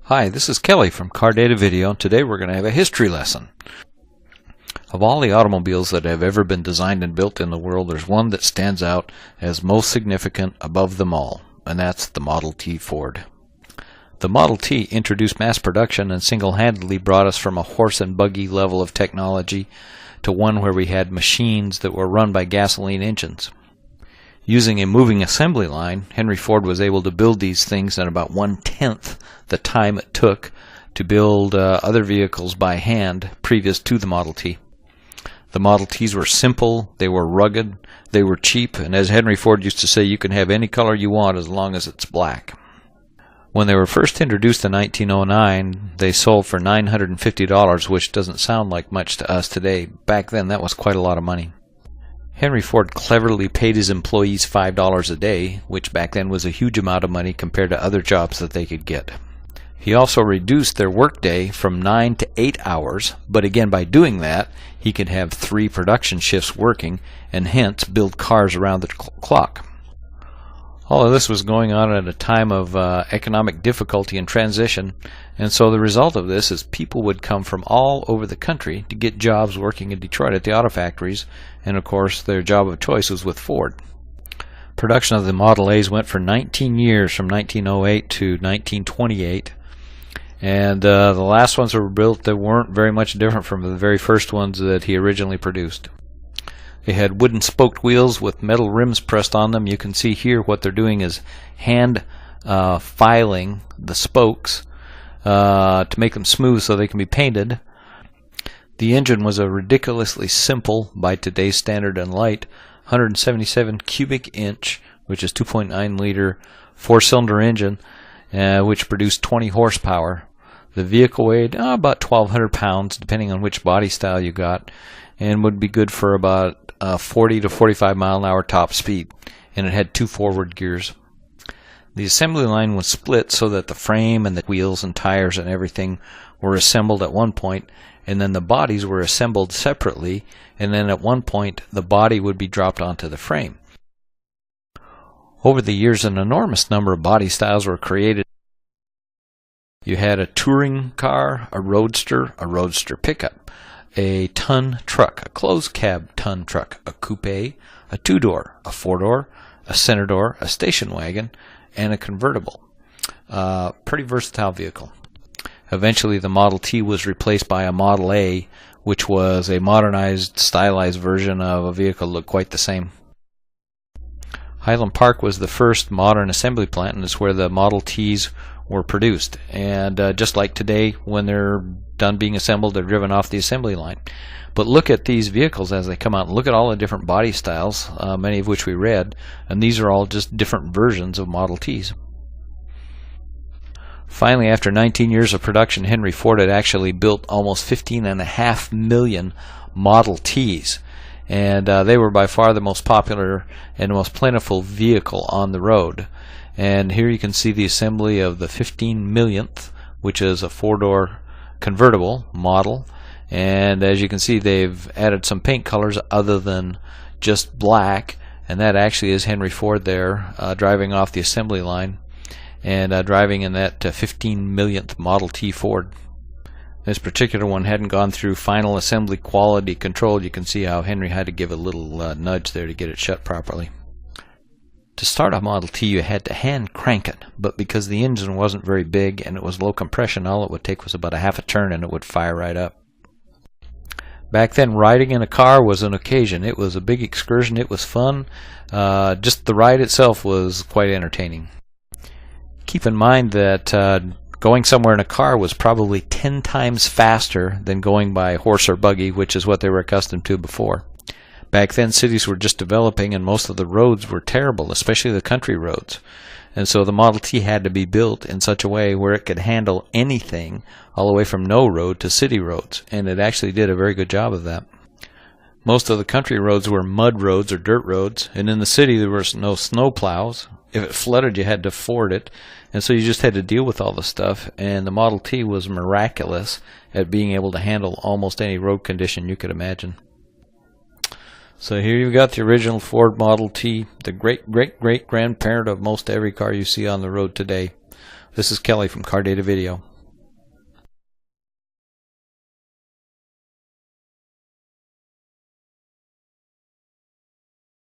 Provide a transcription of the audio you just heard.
Hi, this is Kelly from Car Data Video, and today we're going to have a history lesson. Of all the automobiles that have ever been designed and built in the world, there's one that stands out as most significant above them all, and that's the Model T Ford. The Model T introduced mass production and single-handedly brought us from a horse and buggy level of technology to one where we had machines that were run by gasoline engines. Using a moving assembly line, Henry Ford was able to build these things in about 1/10 the time it took to build other vehicles by hand previous to the Model T. The Model Ts were simple, they were rugged, they were cheap, and as Henry Ford used to say, you can have any color you want as long as it's black. When they were first introduced in 1909, they sold for $950, which doesn't sound like much to us today. Back then, that was quite a lot of money. Henry Ford cleverly paid his employees $5 a day, which back then was a huge amount of money compared to other jobs that they could get. He also reduced their workday from 9 to 8 hours, but again by doing that, he could have 3 production shifts working and hence build cars around the clock. All of this was going on at a time of economic difficulty and transition, and so the result of this is people would come from all over the country to get jobs working in Detroit at the auto factories, and of course their job of choice was with Ford. Production of the Model A's went for 19 years, from 1908 to 1928, and the last ones that were built that weren't very much different from the very first ones that he originally produced. They had wooden spoked wheels with metal rims pressed on them. You can see here what they're doing is hand filing the spokes to make them smooth so they can be painted. The engine was a ridiculously simple, by today's standard and light, 177 cubic inch, which is 2.9 liter, 4-cylinder engine, which produced 20 horsepower. The vehicle weighed about 1,200 pounds, depending on which body style you got, and would be good for about 40 to 45 mile an hour top speed, and it had 2 forward gears. The assembly line was split so that the frame and the wheels and tires and everything were assembled at one point, and then the bodies were assembled separately, and then at one point the body would be dropped onto the frame. Over the years, an enormous number of body styles were created. You had a touring car, a roadster pickup, a ton truck, a closed cab ton truck, a coupe, a 2-door, a 4-door, a center door, a station wagon, and a convertible. Pretty versatile vehicle. Eventually the Model T was replaced by a Model A, which was a modernized, stylized version of a vehicle that looked quite the same. Highland Park was the first modern assembly plant, and is where the Model Ts were produced. And just like today, when they're done being assembled, they're driven off the assembly line. But look at these vehicles as they come out. Look at all the different body styles, many of which we read, and these are all just different versions of Model Ts. Finally, after 19 years of production, Henry Ford had actually built almost 15.5 million Model Ts, and they were by far the most popular and most plentiful vehicle on the road. And here you can see the assembly of the 15 millionth, which is a 4-door convertible model, and as you can see, they've added some paint colors other than just black, and that actually is Henry Ford there driving off the assembly line and driving in that 15 millionth Model T Ford. This particular one hadn't gone through final assembly quality control. You can see how Henry had to give a little nudge there to get it shut properly. To start a Model T, you had to hand crank it, but because the engine wasn't very big and it was low compression, all it would take was about a half a turn and it would fire right up. Back then, riding in a car was an occasion. It was a big excursion. It was fun. Just the ride itself was quite entertaining. Keep in mind that going somewhere in a car was probably 10 times faster than going by horse or buggy, which is what they were accustomed to before. Back then, cities were just developing, and most of the roads were terrible, especially the country roads. And so the Model T had to be built in such a way where it could handle anything, all the way from no road to city roads, and it actually did a very good job of that. Most of the country roads were mud roads or dirt roads, and in the city there were no snow plows. If it flooded, you had to ford it, and so you just had to deal with all the stuff, and the Model T was miraculous at being able to handle almost any road condition you could imagine. So here you've got the original Ford Model T, the great-great-great-grandparent of most every car you see on the road today. This is Kelly from Car Data Video.